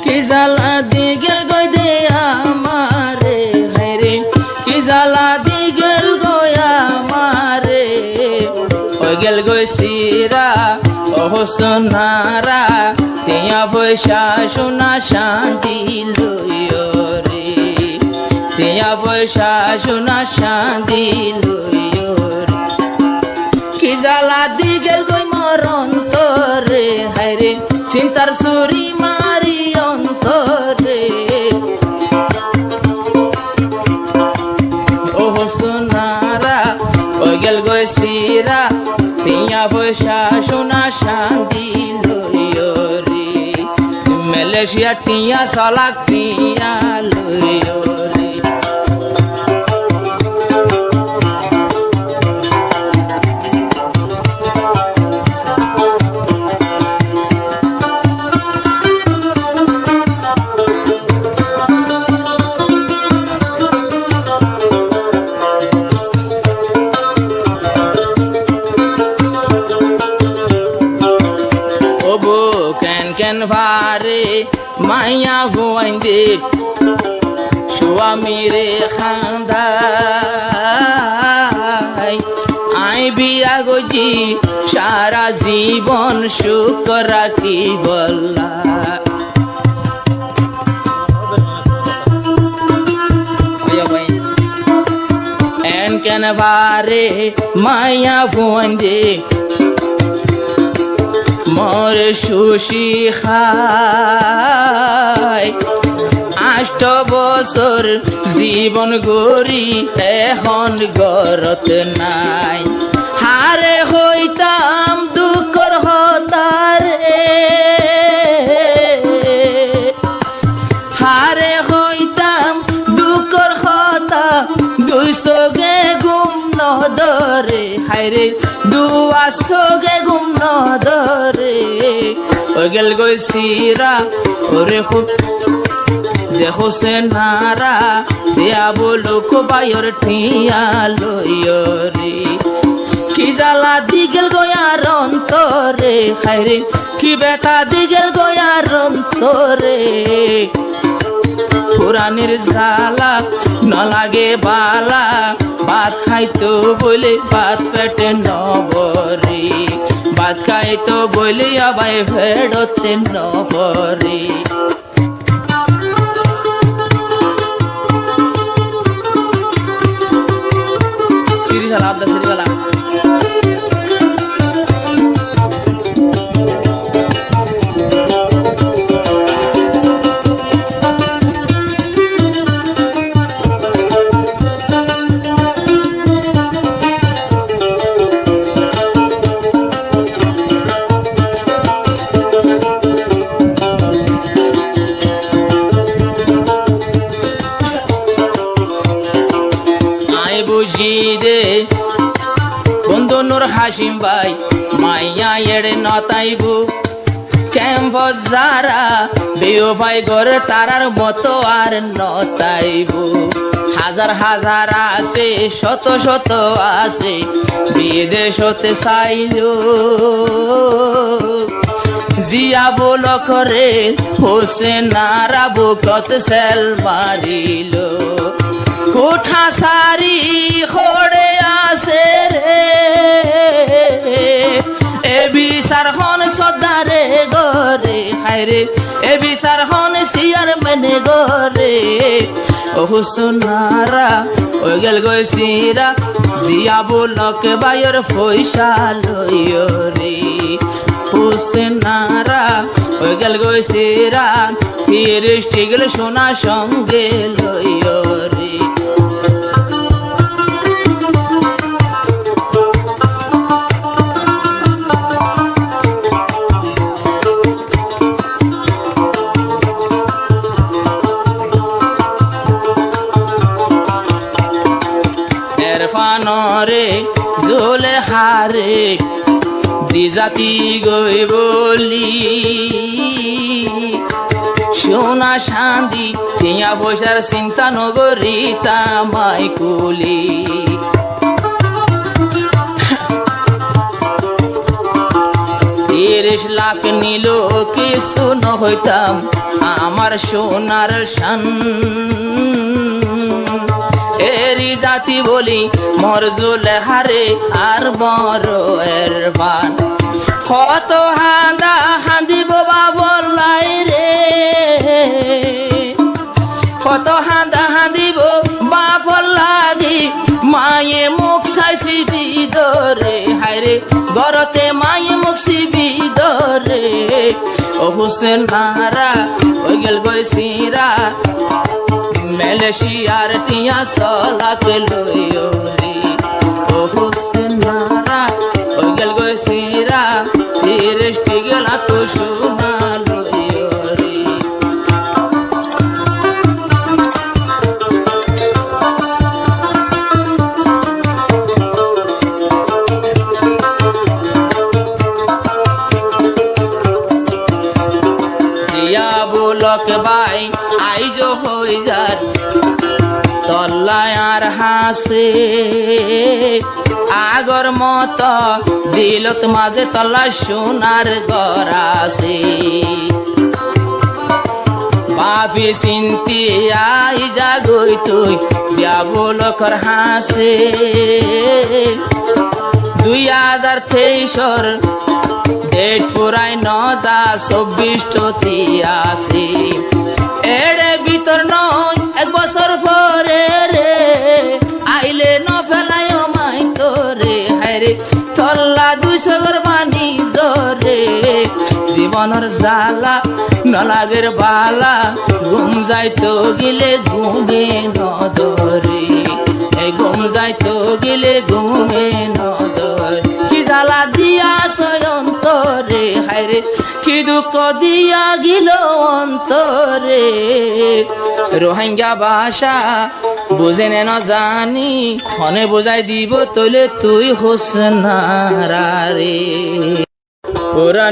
কি জ্বালা দিগেল গই দে আমারে হায়রে কি জ্বালা দিগেল গই আমারে ওই গেল গই সিরা ও সোনারা তিয়া পয়সা সোনা শান্তি লইও রে তিয়া পয়সা সোনা শান্তি লইও রে কি জ্বালা দিগেল গই মোর অন্তরে হায়রে চিন্তার সুরি মারি অন্তরে ও সোনারা ওই গেল গই সিরা তিয়া পয়সা সোনা শান্তি লইও রে মালয়েশিয়া টিয়া সালাক টিয়া লইও রে ভারে মাইয়া ভুয়াইন্দে স্বামী রে খান্দাই আই বিয়া গজি সারা জীবন সুখ রাখি বল্লা এন কেন ভারে মাইয়া ভুয়াইন্দে মোর সুশি খাই 8 বছর জীবন গড়ি এখন গরত নাই হারে হইতাম দুঃখর হতারে হারে হইতাম দুঃখর হতা 200 গে গুম নদরে হায়রে 200 গে গুম নদরে ওই গেল গই সিরা ওরে খুব যে হোসেন নারা দিয়া বলো কোবাইর ঠিয়া লইও রে কি জ্বালা দিগেল গয়ার অন্তরে খাইরে কি বেটা দিগেল গয়ার অন্তরে পুরানির জ্বালা ন লাগে বালা ভাত খাইতো বলে ভাত পেটে নবরে ভাত খাইতো বলে আবাই ফেরতে নবরে সিরিয়াল আবদা সিরিয়াল বন্ধু নূর হাসিম ভাই মাইয়া এড়ে নতাইবু ক্যাম্পাস যারা বিও ভাই ঘরে তারার মতো আর নতাইবু হাজার হাজার আছে শত শত আছে বিদেশ হতে চাইল জিয়া বল করে হোসেন নারা বুকত সেল মারিল কোঠা সারি খড়ে আসে রে এ বিচার হন সদারে গরে খাইরে এ বিচার হন সিয়ার মেনে গরে ও হুসনারা ওই গেল গই সিরা জিয়া বলক বাইর পয়সা লইও রে হুসনারা ওই গেল গই সিরা তিরিশ টিগল সোনা সঙ্গে লইও রে রে জোলে হারে দিজাতি গই বলি সোনা শান্তি টিয়া পয়সার চিন্তা নগরী তামাই কুলি 30 লাখ নিল কিছু ন হইতাম আমার সোনার শান এরি জাতি বলি মরজুল হারে আর বড় এর বান কত হান্দা হান্দিব বাবর লাই রে কত হান্দা হান্দিব বাবর লাগি মায়ে মুখ চাইছি বিদরে হায়রে গরতে মায়ে মুখ বিদরে ও হুসেন নারা ওই গেল গৈছিরা মালয়েশিয়ার টিয়া সলাক লইও রে ও হুসেন নারা ওই গেল গৈছিরা 30 গেলা তো সোনা লইও রে জিয়া বুলক ভাই আইজ হই যার তল্লায় আর হাসে আগর মত দিলত মাঝে তল্লা সোনার গরাসে বাপি চিন্তি আই জাগই তুই যাবলকর হাসে 2023 ডেট পুরাই ন যা 24 আসে এড়ে ভিতর নয় 1 বছর পরে রে আইলে ন ফেলায় মাই তোরে হায়রে তল্লা 200 গর বানি জরে জীবনের জ্বালা নলাগের বালা ঘুম যাইতো গিলে ঘুমে নদরে এই ঘুম যাইতো গিলে ঘুমে নদরে কি জ্বালা দিয়া অন্তরে হায়রে কি দুঃখ দিয়া গিল অন্তরে রোহিঙ্গা ভাষা বুঝে ন জানি মনে বোঝাই দিব তোলে তুই হোসেন নারা রে পুরানে